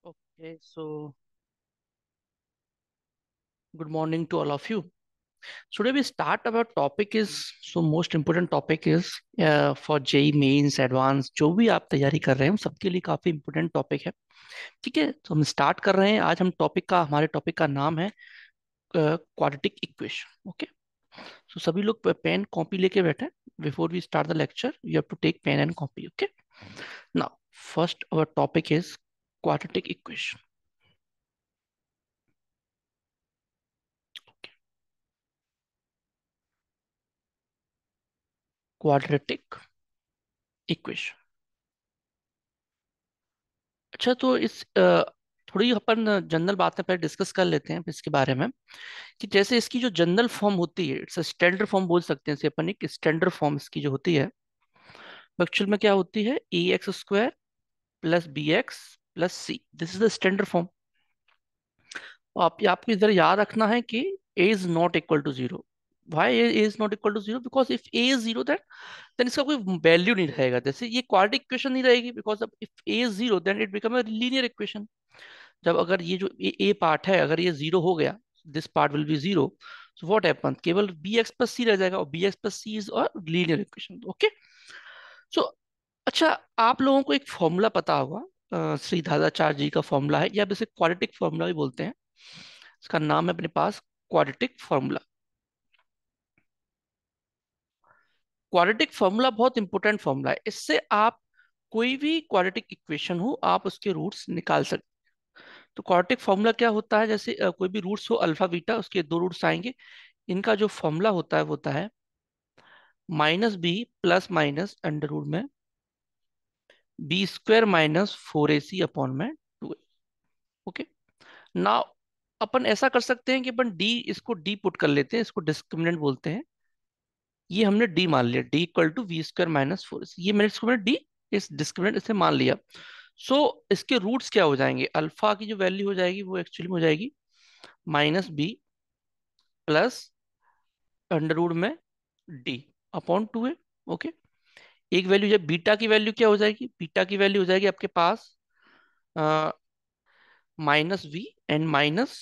Okay, so good morning to all of you. Today we start our topic is most important topic is for JEE mains advance जो भी आप तैयारी कर रहे हैं सबके लिए काफी important टॉपिक है। ठीक है, तो हम स्टार्ट कर रहे हैं। आज हमारे टॉपिक का नाम है क्वाड्रेटिक इक्वेशन। ओके, सो सभी लोग पेन कॉपी लेके बैठे। Before we start the lecture you have to take pen and copy. Okay, now first our topic is quadratic equation. Quadratic equation. अच्छा, तो थोड़ी अपन जनरल बातें पहले डिस्कस कर लेते हैं इसके बारे में कि जैसे इसकी जो जनरल फॉर्म होती है, इट्स स्टैंडर्ड फॉर्म बोल सकते हैं इसे अपन। एक स्टैंडर्ड फॉर्म इसकी जो होती है एक्चुअल में क्या होती है, a x square plus b x plus c. This is the standard form. आपको इधर याद रखना है कि a is not equal to zero. Why a is not equal to zero? Because if a is zero then इसका कोई value नहीं रहेगा। जैसे ये क्वाड्रेटिक इक्वेशन नहीं रहेगी, because if a is zero then it become a linear equation. जब अगर ये जो ए पार्ट है अगर ये जीरो हो गया, this part will be zero, so what happen, केवल बी एक्स प्लस सी रह जाएगा और b x plus c is a linear equation. Okay, so अच्छा, आप लोगों को एक फॉर्मूला पता होगा, श्री धाराचार्य जी का फॉर्मूला है, या आप इसे क्वाड्रेटिक फॉर्मूला भी बोलते हैं। इसका नाम है अपने पास क्वाड्रेटिक फॉर्मूला। क्वाड्रेटिक फॉर्मूला बहुत इंपॉर्टेंट फॉर्मूला है। इससे आप कोई भी क्वाड्रेटिक इक्वेशन हो आप उसके रूट्स निकाल सकते। तो क्वाड्रेटिक फॉर्मूला क्या होता है, जैसे कोई भी रूट्स हो अल्फा बीटा, उसके दो रूट्स आएंगे। इनका जो फॉर्मूला होता है वो होता है minus b plus minus under root में b square minus four a c upon में टू। ओके, नाउ अपन ऐसा कर सकते हैं कि अपन डी, इसको डी पुट कर लेते हैं, इसको डिस्क्रिमिनेंट बोलते हैं। ये हमने डी मान लिया, D equal to b square minus four, ये मैंने डी इस डिस्क्रिमिनेंट इसे मान लिया। सो इसके रूट्स क्या हो जाएंगे, अल्फा की जो वैल्यू हो जाएगी वो एक्चुअली में हो जाएगी minus b plus under root में डी अपॉन टू है। ओके, एक वैल्यू जब बीटा की वैल्यू क्या हो जाएगी, बीटा की वैल्यू हो जाएगी आपके पास minus b and minus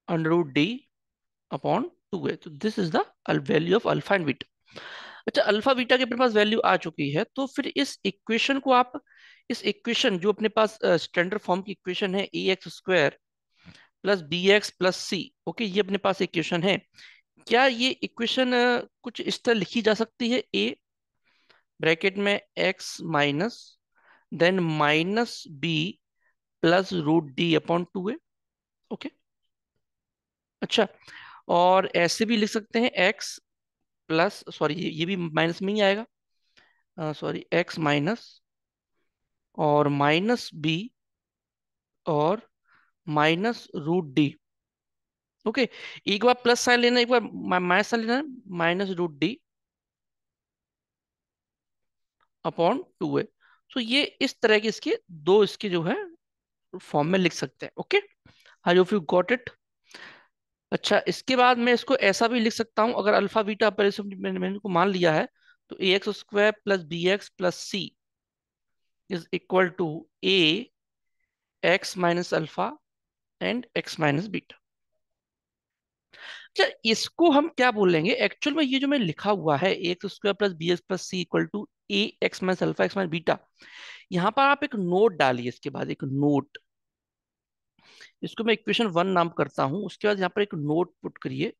under root D upon two है। तो this is the value of alpha and beta. अच्छा, अल्फा बीटा के अपने पास वैल्यू आ चुकी है, तो फिर इस इक्वेशन को आप, इस इक्वेशन जो अपने पास स्टैंडर्ड फॉर्म की इक्वेशन है a x square plus b x plus c, okay, ये अपने पास इक्वेशन है। क्या ये इक्वेशन कुछ इस तरह लिखी जा सकती है, ए ब्रैकेट में x minus then minus b plus root D upon two है। ओके, अच्छा, और ऐसे भी लिख सकते हैं एक्स प्लस, सॉरी ये भी माइनस में ही आएगा, सॉरी एक्स माइनस और माइनस बी और माइनस रूट डी। ओके, एक बार प्लस साइन लेना, एक बार माइनस साइन लेना, minus root D upon two है। तो ये इस तरह के इसके दो इसके जो है फॉर्म में लिख सकते हैं। Okay, I hope you got it. अच्छा, इसके बाद मैं इसको ऐसा भी लिख सकता हूं, अगर अल्फा बीटा पहले से मैंने को मान लिया है, तो a x square plus b x plus c is equal to a x minus alpha and x minus beta. अच्छा, इसको हम क्या बोलेंगे एक्चुअल में, ये जो मैं लिखा हुआ है a x square plus b x plus c equal to a x minus alpha x minus beta, यहाँ पर आप एक नोट डालिए, इसके बाद एक नोट, इसको मैं इक्वेशन वन नाम करता हूं, उसके बाद यहाँ पर एक नोट पुट करिए।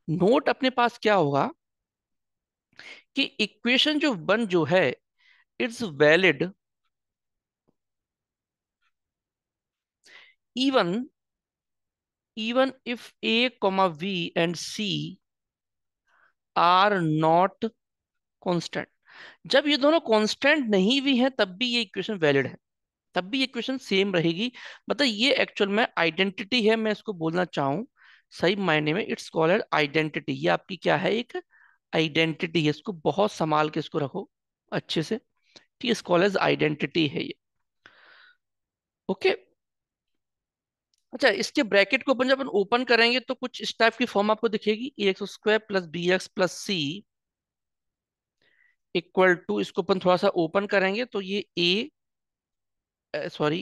नोट अपने पास क्या होगा कि इक्वेशन जो वन जो है it's valid even even if a comma b and c are not constant. जब ये दोनों कांस्टेंट नहीं भी हैं तब भी ये इक्वेशन वैलिड है, तब भी ये इक्वेशन सेम रहेगी। मतलब ये एक्चुअल में आइडेंटिटी है, मैं इसको बोलना चाहूँ सही मायने में, इट्स कॉल्ड आइडेंटिटी। ये आपकी क्या है, एक आइडेंटिटी है, इसको बहुत संभाल के इसको रखो अच्छे से, कि इस कॉलेज आइडेंटिटी है ये। ओके, अच्छा, इसके ब्रैकेट को अपन जब अपन ओपन करेंगे तो कुछ इस टाइप की फॉर्म आपको दिखेगी, a x square plus b x plus c equal to, इसको अपन थोड़ा सा ओपन करेंगे तो ये ए सॉरी,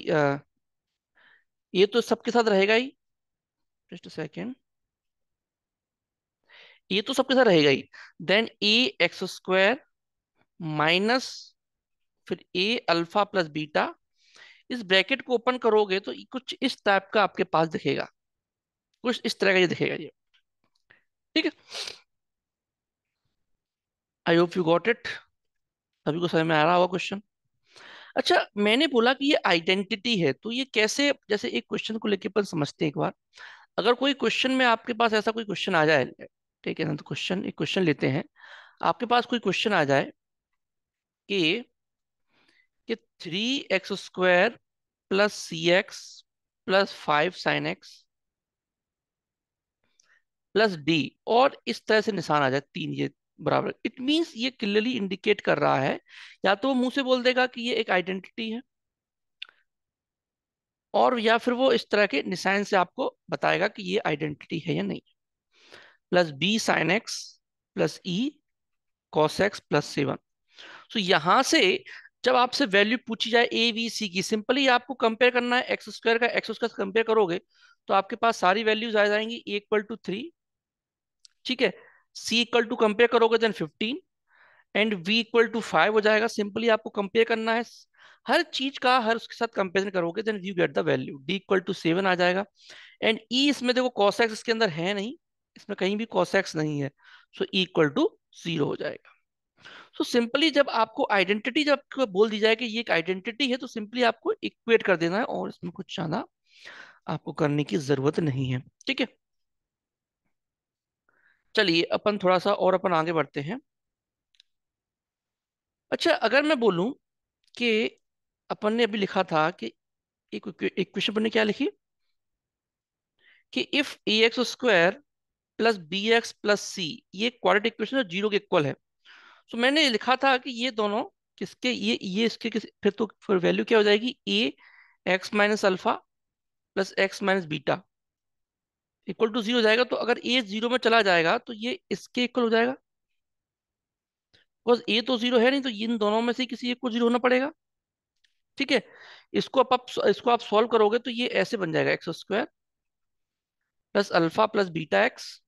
ये तो सबके साथ रहेगा ही। जस्ट सेकेंड, ये तो सबके साथ रहेगा ही। देन ए एक्स स्क्वायर माइनस, फिर ए अल्फा प्लस बीटा। इस ब्रैकेट को ओपन करोगे तो कुछ इस टाइप का आपके पास दिखेगा, कुछ इस तरह का ये दिखेगा ये। ठीक है, I hope you got it. सभी को समझ में आ रहा होगा क्वेश्चन। अच्छा, मैंने बोला कि ये आइडेंटिटी है, तो ये कैसे, जैसे एक क्वेश्चन को लेके अपन समझते हैं एक बार। अगर कोई क्वेश्चन में आपके पास ऐसा कोई क्वेश्चन आ जाए, ठीक है ना, तो क्वेश्चन, एक क्वेश्चन लेते हैं। आपके पास कोई क्वेश्चन आ जाए कि 3x² plus CX plus 5 sin x plus D, और इस तरह से निशान आ जाए तीन ये बराबर, इट मींस ये क्लियरली इंडिकेट कर रहा है, या तो वो मुंह से बोल देगा कि ये एक आइडेंटिटी है, और या फिर वो इस तरह के निशान से आपको बताएगा कि ये आइडेंटिटी है या नहीं। Plus B sin x plus E cos x plus 7। तो यहां से जब आपसे वैल्यू पूछी जाए ABC की, सिंपली आपको कंपेयर करना है x² का x² से कंपेयर करोगे तो आपके पास सारी वैल्यूज आ जाएंगी। A = 3, ठीक है। C = कंपेयर करोगे देन 15, एंड V = 5 हो जाएगा। सिंपली आपको कंपेयर करना है हर चीज का, हर उसके साथ कंपेरिजन करोगे then you get the value. D = 7 आ जाएगा। एंड E, इसमें देखो cos x इसके अंदर है नहीं, इसमें कहीं भी cos x नहीं है, सो E = 0 हो जाएगा। तो सिंपली जब आपको आइडेंटिटी, जब आपको बोल दी जाए कि ये एक आइडेंटिटी है, तो सिंपली आपको इक्वेट कर देना है, और इसमें कुछ ज्यादा आपको करने की जरूरत नहीं है। ठीक है, चलिए अपन थोड़ा सा और अपन आगे बढ़ते हैं। अच्छा, अगर मैं बोलूं कि अपन ने अभी लिखा था कि एक इक्वेशन अपन ने क्या लिखी कि if ax² plus bx plus c, ये क्वाड्रेटिक इक्वेशन है, 0 के इक्वल है। तो मैंने लिखा था कि ये दोनों किसके, ये इसके किस, फिर तो फिर वैल्यू क्या हो जाएगी, a x minus alpha plus x minus beta = 0 हो जाएगा। तो अगर a 0 में चला जाएगा तो ये इसके इक्वल हो जाएगा, बिकॉज a तो 0 है नहीं, तो इन दोनों में से किसी एक को 0 होना पड़ेगा। ठीक है, इसको आप सॉल्व करोगे तो ये ऐसे बन जाएगा, x² plus alpha plus beta x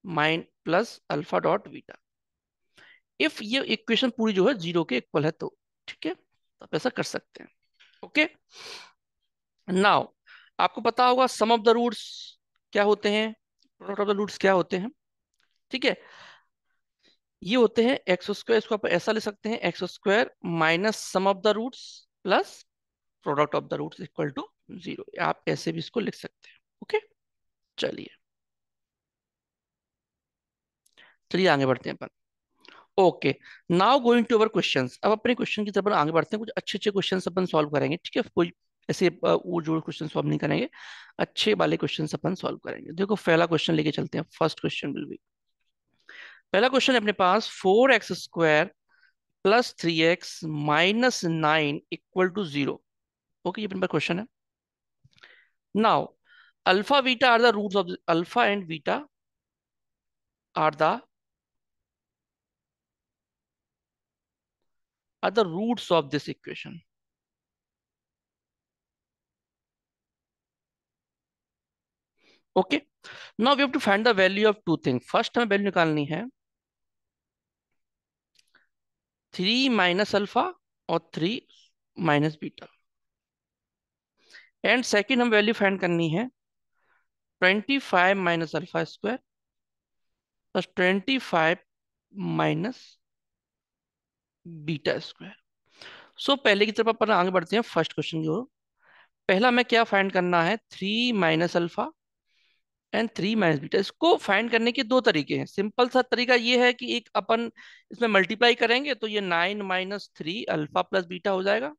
mine plus alpha dot beta, if ये इक्वेशन पूरी जो है 0 के इक्वल है तो। ठीक है, तो आप ऐसा कर सकते हैं। ओके, नाउ आपको पता होगा सम ऑफ द रूट्स क्या होते हैं, प्रोडक्ट ऑफ द रूट्स क्या होते हैं। ठीक है, ये होते हैं x², इसको आप ऐसा ले सकते हैं, x² minus sum of the roots plus product of the roots equal to 0। आप ऐसे भी इसको लिख सकते हैं। ओके, चलिए चलिए आगे बढ़ते हैं अपन। Okay, now going to our questions. अब अपने क्वेश्चन की तरफ आगे बढ़ते हैं, कुछ अच्छे अच्छे क्वेश्चन अपन सॉल्व करेंगे। ठीक है, कोई ऐसे वो जो क्वेश्चन सॉल्व नहीं करेंगे, अच्छे वाले क्वेश्चन अपन सॉल्व करेंगे। देखो पहला क्वेश्चन लेके चलते हैं, फर्स्ट क्वेश्चन विल बी, पहला क्वेश्चन है अपने पास 4x² plus 3x minus 9 equal to 0। Okay, ये अपने पास क्वेश्चन है। Now alpha beta are the roots of, alpha and beta are the roots of this equation. Okay, now we have to find the value of two thing. First हमें value निकालनी है 3 - alpha और 3 - beta, and second हम value find करनी है 25 - अल्फा² plus 25 - बीटा²। सो पहले की तरफ अपन आगे बढ़ते हैं, फर्स्ट क्वेश्चन की ओर। पहला हमें क्या फाइंड करना है, 3 - अल्फा एंड 3 - बीटा। इसको फाइंड करने के दो तरीके हैं। सिंपल सा तरीका ये है कि एक अपन इसमें मल्टीप्लाई करेंगे तो ये 9 - 3 अल्फा प्लस बीटा हो जाएगा,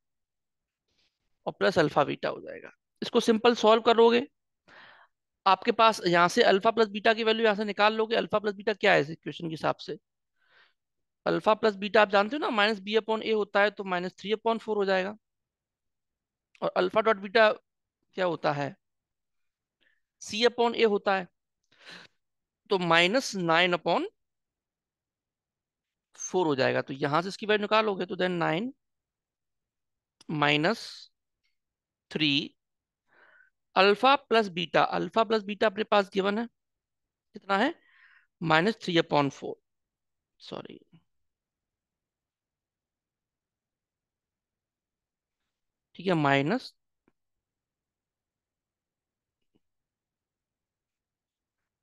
और प्लस अल्फा बीटा हो जाएगा। इसको सिंपल सॉल्व करोगे, आपके पास यहाँ से अल्फा प्लस बीटा की वैल्यू यहाँ से निकाल लोगे। अल्फा प्लस बीटा क्या है इस इक्वेशन के हिसाब से, अल्फा प्लस बीटा आप जानते हो ना, -b/a होता है, तो -3/4 हो जाएगा। और अल्फा डॉट बीटा क्या होता है, c/a होता है, तो -9/4 हो जाएगा। तो यहां से इसकी वैल्यू निकालोगे तो then 9 - 3 alpha plus beta, alpha plus beta अपने पास गिवन है, कितना है, -3/4, सॉरी, ठीक है,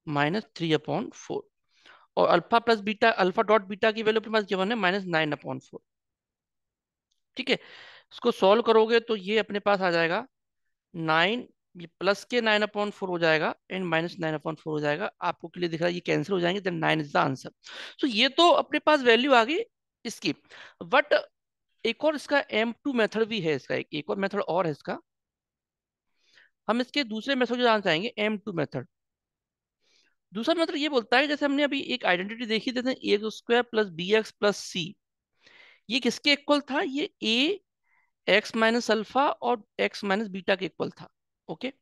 -3/4, और alpha plus beta, alpha dot beta की वैल्यू अपने पास गिवन है -9/4। ठीक है, इसको सॉल्व करोगे तो ये अपने पास आ जाएगा 9, ये प्लस के 9/4 हो जाएगा एंड -9/4 हो जाएगा, आपको क्लियर दिख रहा है, ये कैंसिल हो जाएंगे, देन 9 इज द आंसर। तो ये तो अपने पास वैल्यू आ गई इसकी। बट एक और इसका M2 मेथड भी है, इसका एक और मेथड और है इसका, हम इसके दूसरे मेथड जो जानना चाहेंगे, M2 मेथड। दूसरा मेथड ये बोलता है, जैसे हमने अभी एक आइडेंटिटी देखी थी, A² प्लस BX+C, ये किसके इक्वल था, ये X-अल्फा और X-बीटा के इक्वल था। ओके,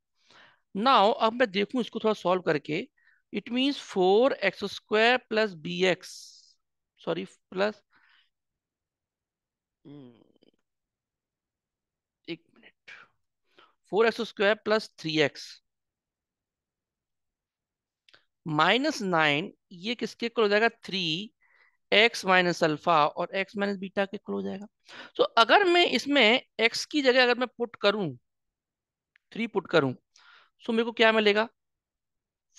नाउ अब मैं देखूं इसको थोड़ा सॉल्व करके, it means 4x² plus BX, sorry plus, एक मिनट, 4x² प्लस 3x -9, ये किसके इक्वल हो जाएगा, 3x-अल्फा और X-बीटा के इक्वल हो जाएगा। तो अगर मैं इसमें x की जगह अगर मैं पुट करूं, 3 पुट करूं, तो मेरे को क्या मिलेगा,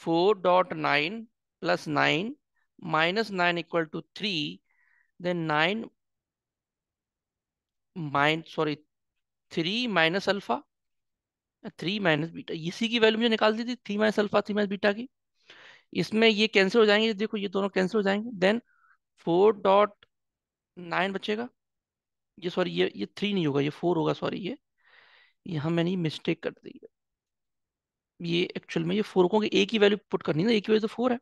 4.9 plus 9 -9 equal to 3, then 9 sorry 3 - alpha, 3 - beta, इसी की वैल्यू मुझे निकाल दी थी, 3 - अल्फा 3 - बीटा की, इसमें ये कैंसिल हो जाएंगे, देखो ये दोनों कैंसिल हो जाएंगे, देन 4.9 बचेगा, ये सॉरी ये 3 नहीं होगा, ये 4 होगा, सॉरी ये यहाँ मैंने मिस्टेक कर दी है, ये एक्चुअल में ये 4 को ए की वैल्यू पुट करनी है ना, ए की वैल्यू तो 4 है,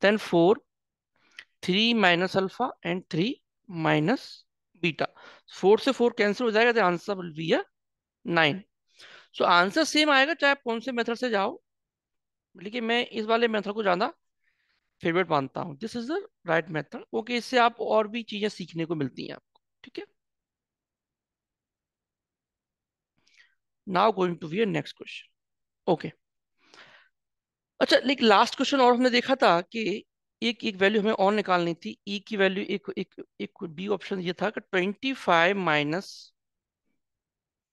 देन 4, 3 - अल्फा एंड 3 - बीटा, 4 से 4 कैंसिल हो जाएगा, answer will be 9। So answer same आएगा चाहे आप कौन से मेथड से जाओ, लेकिन मैं इस वाले मेथड को ज्यादा फेवरेट मानता हूँ, this is the right method. Okay, इससे आप और भी चीजें सीखने को मिलती हैं आपको। ठीक है, now going to be next question. Okay, अच्छा, लेकिन लास्ट क्वेश्चन और हमने देखा था कि एक एक वैल्यू हमें और निकालनी थी, ई की वैल्यू, एक एक एक बी ऑप्शन ये था कि 25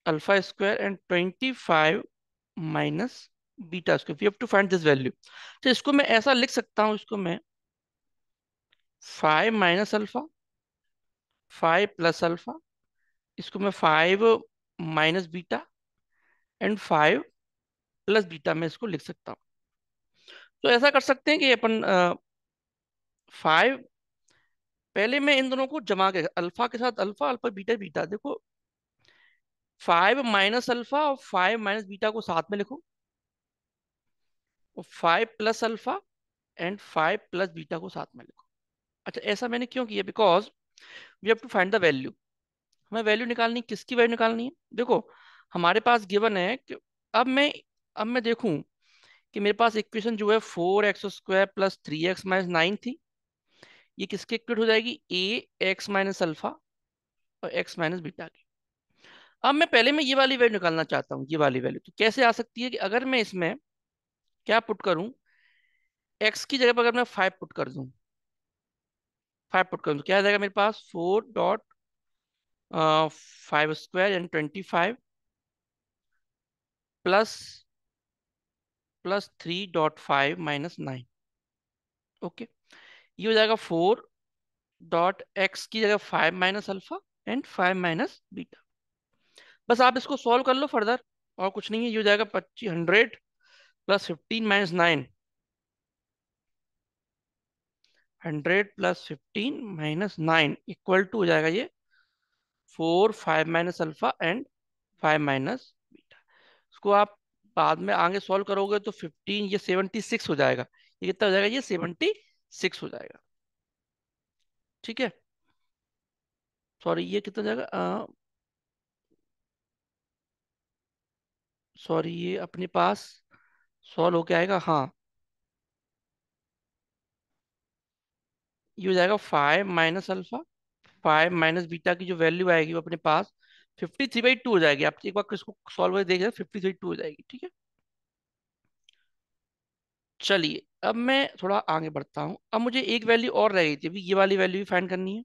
- alpha square and 25 - beta square, we have to find this value. तो इसको मैं ऐसा लिख सकता हूँ, इसको मैं 5 - अल्फा, 5 + अल्फा, इसको मैं 5 - बीटा एंड 5 + बीटा में इसको लिख सकता हूँ। तो ऐसा कर सकते हैं कि अपन 5, पहले मैं इन दोनों को जमा के, अल्फा के साथ अल्फा, अल्फा बीटा बीटा, देखो 5 - अल्फा और 5 - बीटा को साथ में लिखो, और 5 + अल्फा एंड 5 + बीटा को साथ में लिखो। अच्छा, ऐसा मैंने क्यों किया, because we have to find the value, हमें वैल्यू निकालनी, किसकी वैल्यू निकालनी है, देखो हमारे पास गिवन है कि, अब मैं अब मैं देखूं कि मेरे पास इक्वेशन जो है 4x² प्लस 3x - 9 थी, ये किसके इक्वल हो जाएगी, X - अल्फा और X - बीटा की। अब मैं पहले मैं ये वाली वैल्यू निकालना चाहता हूँ, ये वाली वैल्यू तो कैसे आ सकती है, कि अगर मैं इसमें क्या पुट करूं, x की जगह पर अगर मैं 5 पुट कर दूं, 5 पुट करूं तो क्या आ जाएगा मेरे पास, 4.5² यानी 25 प्लस 3.5 - 9। ओके, ये हो जाएगा 4.x की जगह 5 - अल्फा एंड 5 - बीटा। बस आप इसको सॉल्व कर लो फर्दर, और कुछ नहीं है, ये हो जाएगा 2500 प्लस 15 - 9, 100 + 15 - 9 इक्वल टू हो जाएगा ये 4, 5 - अल्फा एंड 5 - बीटा। इसको आप बाद में आगे सॉल्व करोगे तो 15, ये 76 हो जाएगा, ये कितना हो जाएगा, ये 76 हो जाएगा। ठीक है, सॉरी ये कितना हो जाएगा, सॉरी ये अपने पास सॉल्व होके आएगा, हाँ ये हो जाएगा 5 - अल्फा, 5 - बीटा की जो वैल्यू आएगी वो अपने पास 53/2 हो जाएगी। आप एक बार इसको सॉल्व करके देख, 53/2 हो जाएगी, ठीक है। चलिए अब मैं थोड़ा आगे बढ़ता हूँ। अब मुझे एक वैल्यू और रह गई थी, अभी ये वाली वैल्यू भी फाइंड करनी है,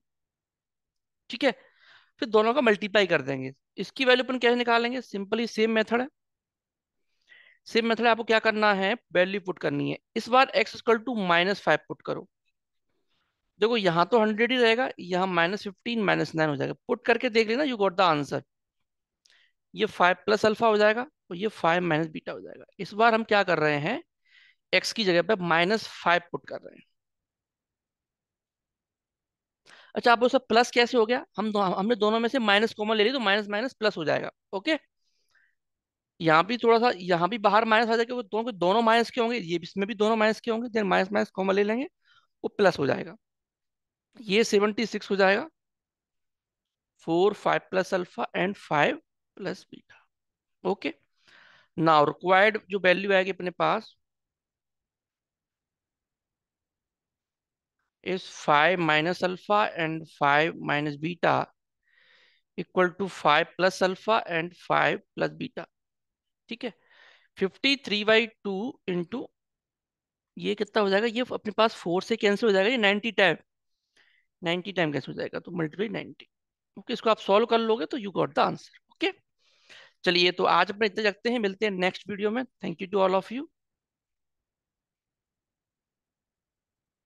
ठीक है। फिर दोनों का मल्टीप्लाई कर देंगे। इसकी वैल्यू अपन कैसे निकालेंगे, सिंपली सेम मेथड है। सेम मेथड आपको क्या करना है, वैल्यू पुट करनी है। इस बार x इक्वल टू -5 पुट करो। देखो यहाँ तो 100 ही रहेगा, यहाँ -15 -9 हो जाएगा। पुट करके देख लेना, यू गॉट द आंसर। ये 5 प्लस अल्फा हो जाएगा और ये 5 माइनस बीटा हो जाएगा। इस बार हम क्या कर रहे हैं, x की जगह पे -5 पुट कर रहे हैं। अच्छा, आप वो सब प्लस कैसे हो गया, हमने दोनों में से माइनस कॉमन ले ली, तो माइनस माइनस प्लस हो जाएगा। ओके, यहाँ भी थोड़ा सा, यहाँ भी बाहर माइनस आ जाएगा, वो दोनों दोनों माइनस के होंगे, ये भी, इसमें भी दोनों माइनस के होंगे, देन माइनस माइनस कॉमन ले लेंगे, वो प्लस हो जाएगा। ये 76 हो जाएगा। 4 5 plus alpha and 5 plus beta. Okay, now required जो वैल्यू आएगी अपने पास is 5 minus alpha and 5 minus beta equal to 5 plus alpha and 5 plus beta, ठीक है। 53/2 इंटू, ये कितना हो जाएगा, ये अपने पास 4 से कैंसिल हो जाएगा, ये 90 टाइम कैंसिल हो जाएगा, तो मल्टीप्लाई 90। ओके, इसको आप सॉल्व कर लोगे तो you got the answer. Okay, चलिए तो आज अपने इतने रखते हैं, मिलते हैं नेक्स्ट वीडियो में। Thank you to all of you.